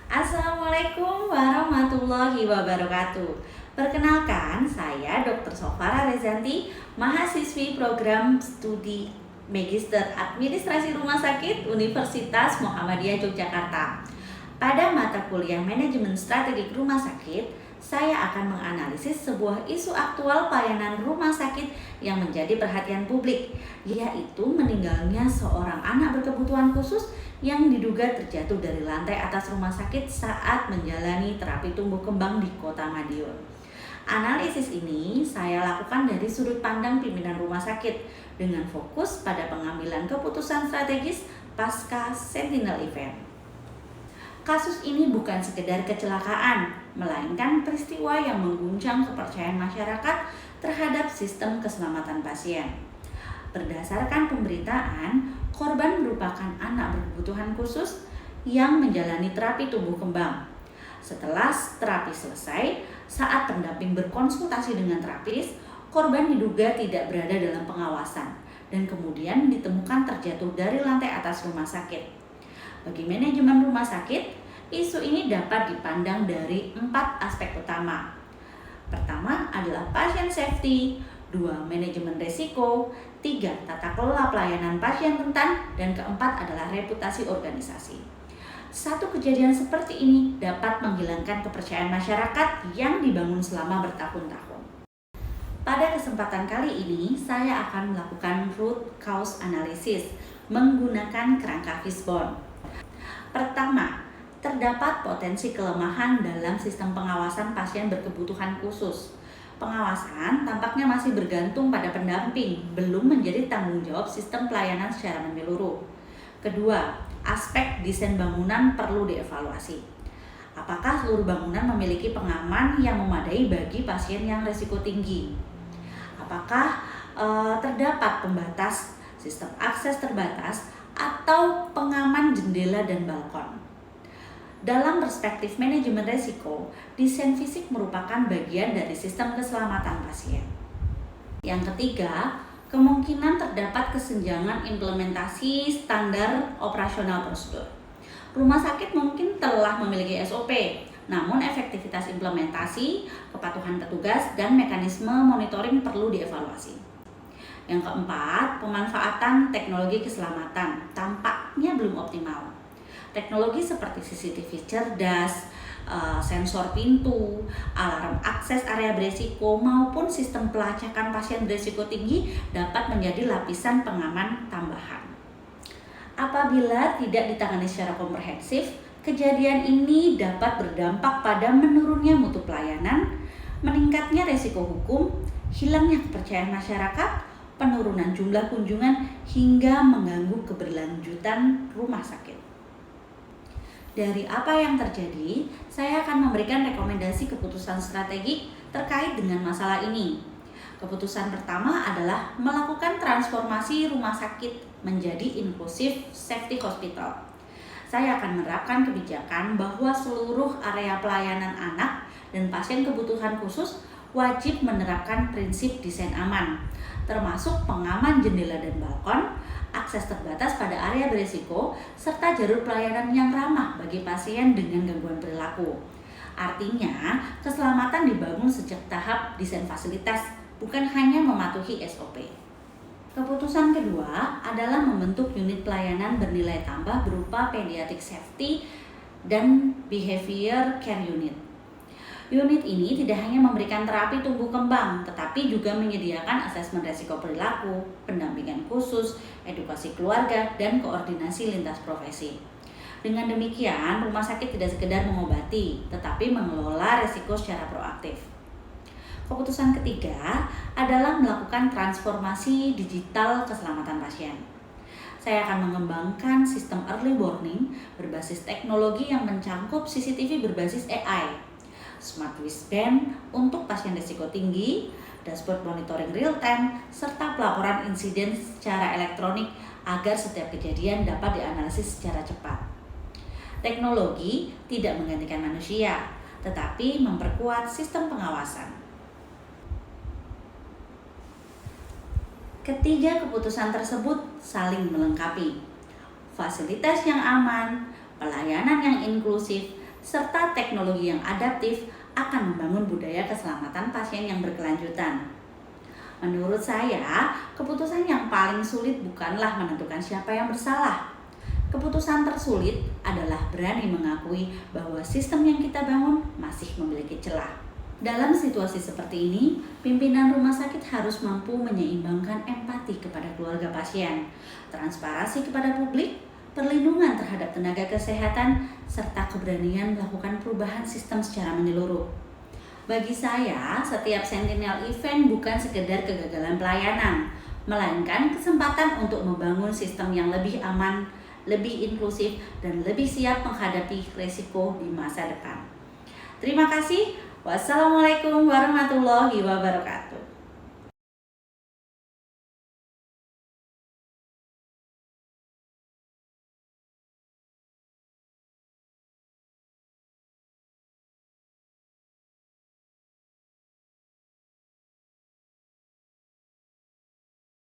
Assalamualaikum warahmatullahi wabarakatuh. Perkenalkan, saya Dr. Sofara Rezanti, mahasiswi program studi Magister Administrasi Rumah Sakit Universitas Muhammadiyah Yogyakarta. Pada mata kuliah Manajemen Strategik Rumah Sakit, saya akan menganalisis sebuah isu aktual pelayanan rumah sakit yang menjadi perhatian publik, yaitu meninggalnya seorang anak berkebutuhan khusus yang diduga terjatuh dari lantai atas rumah sakit saat menjalani terapi tumbuh kembang di Kota Madiun. Analisis ini saya lakukan dari sudut pandang pimpinan rumah sakit dengan fokus pada pengambilan keputusan strategis pasca Sentinel Event. Kasus ini bukan sekedar kecelakaan, melainkan peristiwa yang mengguncang kepercayaan masyarakat terhadap sistem keselamatan pasien. Berdasarkan pemberitaan, korban merupakan anak berkebutuhan khusus yang menjalani terapi tumbuh kembang. Setelah terapi selesai, saat pendamping berkonsultasi dengan terapis, korban diduga tidak berada dalam pengawasan dan kemudian ditemukan terjatuh dari lantai atas rumah sakit. Bagi manajemen rumah sakit, isu ini dapat dipandang dari 4 aspek utama. Pertama adalah pasien safety, 2 manajemen resiko, 3 tata kelola pelayanan pasien rentan, dan keempat adalah reputasi organisasi. Satu kejadian seperti ini dapat menghilangkan kepercayaan masyarakat yang dibangun selama bertahun-tahun. Pada kesempatan kali ini, saya akan melakukan root cause analysis menggunakan kerangka fishbone. Pertama, terdapat potensi kelemahan dalam sistem pengawasan pasien berkebutuhan khusus. Pengawasan tampaknya masih bergantung pada pendamping, belum menjadi tanggung jawab sistem pelayanan secara menyeluruh. Kedua, aspek desain bangunan perlu dievaluasi. Apakah seluruh bangunan memiliki pengaman yang memadai bagi pasien yang risiko tinggi? Apakah terdapat pembatas, sistem akses terbatas, atau pengaman jendela dan balkon? Dalam perspektif manajemen risiko, desain fisik merupakan bagian dari sistem keselamatan pasien. Yang ketiga, kemungkinan terdapat kesenjangan implementasi standar operasional prosedur. Rumah sakit mungkin telah memiliki SOP, namun efektivitas implementasi, kepatuhan petugas, dan mekanisme monitoring perlu dievaluasi. Yang keempat, pemanfaatan teknologi keselamatan tampaknya belum optimal. Teknologi seperti CCTV cerdas, sensor pintu, alarm akses area beresiko, maupun sistem pelacakan pasien beresiko tinggi dapat menjadi lapisan pengaman tambahan. Apabila tidak ditangani secara komprehensif, kejadian ini dapat berdampak pada menurunnya mutu pelayanan, meningkatnya resiko hukum, hilangnya kepercayaan masyarakat, penurunan jumlah kunjungan, hingga mengganggu keberlanjutan rumah sakit. Dari apa yang terjadi, saya akan memberikan rekomendasi keputusan strategik terkait dengan masalah ini. Keputusan pertama adalah melakukan transformasi rumah sakit menjadi inclusive safety hospital. Saya akan menerapkan kebijakan bahwa seluruh area pelayanan anak dan pasien kebutuhan khusus wajib menerapkan prinsip desain aman, termasuk pengaman jendela dan balkon, akses terbatas pada area berisiko, serta jalur pelayanan yang ramah bagi pasien dengan gangguan perilaku. Artinya, keselamatan dibangun sejak tahap desain fasilitas, bukan hanya mematuhi SOP. Keputusan kedua adalah membentuk unit pelayanan bernilai tambah berupa pediatric safety dan behavior care unit. Unit ini tidak hanya memberikan terapi tumbuh kembang, tetapi juga menyediakan asesmen risiko perilaku, pendampingan khusus, edukasi keluarga, dan koordinasi lintas profesi. Dengan demikian, rumah sakit tidak sekedar mengobati, tetapi mengelola risiko secara proaktif. Keputusan ketiga adalah melakukan transformasi digital keselamatan pasien. Saya akan mengembangkan sistem early warning berbasis teknologi yang mencangkup CCTV berbasis AI, smart wristband untuk pasien risiko tinggi, dashboard monitoring real time, serta pelaporan insiden secara elektronik agar setiap kejadian dapat dianalisis secara cepat. Teknologi tidak menggantikan manusia, tetapi memperkuat sistem pengawasan. Ketiga keputusan tersebut saling melengkapi. Fasilitas yang aman, pelayanan yang inklusif, serta teknologi yang adaptif akan membangun budaya keselamatan pasien yang berkelanjutan. Menurut saya, keputusan yang paling sulit bukanlah menentukan siapa yang bersalah. Keputusan tersulit adalah berani mengakui bahwa sistem yang kita bangun masih memiliki celah. Dalam situasi seperti ini, pimpinan rumah sakit harus mampu menyeimbangkan empati kepada keluarga pasien, transparansi kepada publik, perlindungan terhadap tenaga kesehatan, serta keberanian melakukan perubahan sistem secara menyeluruh. Bagi saya, setiap Sentinel event bukan sekedar kegagalan pelayanan, melainkan kesempatan untuk membangun sistem yang lebih aman, lebih inklusif, dan lebih siap menghadapi resiko di masa depan. Terima kasih. Wassalamualaikum warahmatullahi wabarakatuh.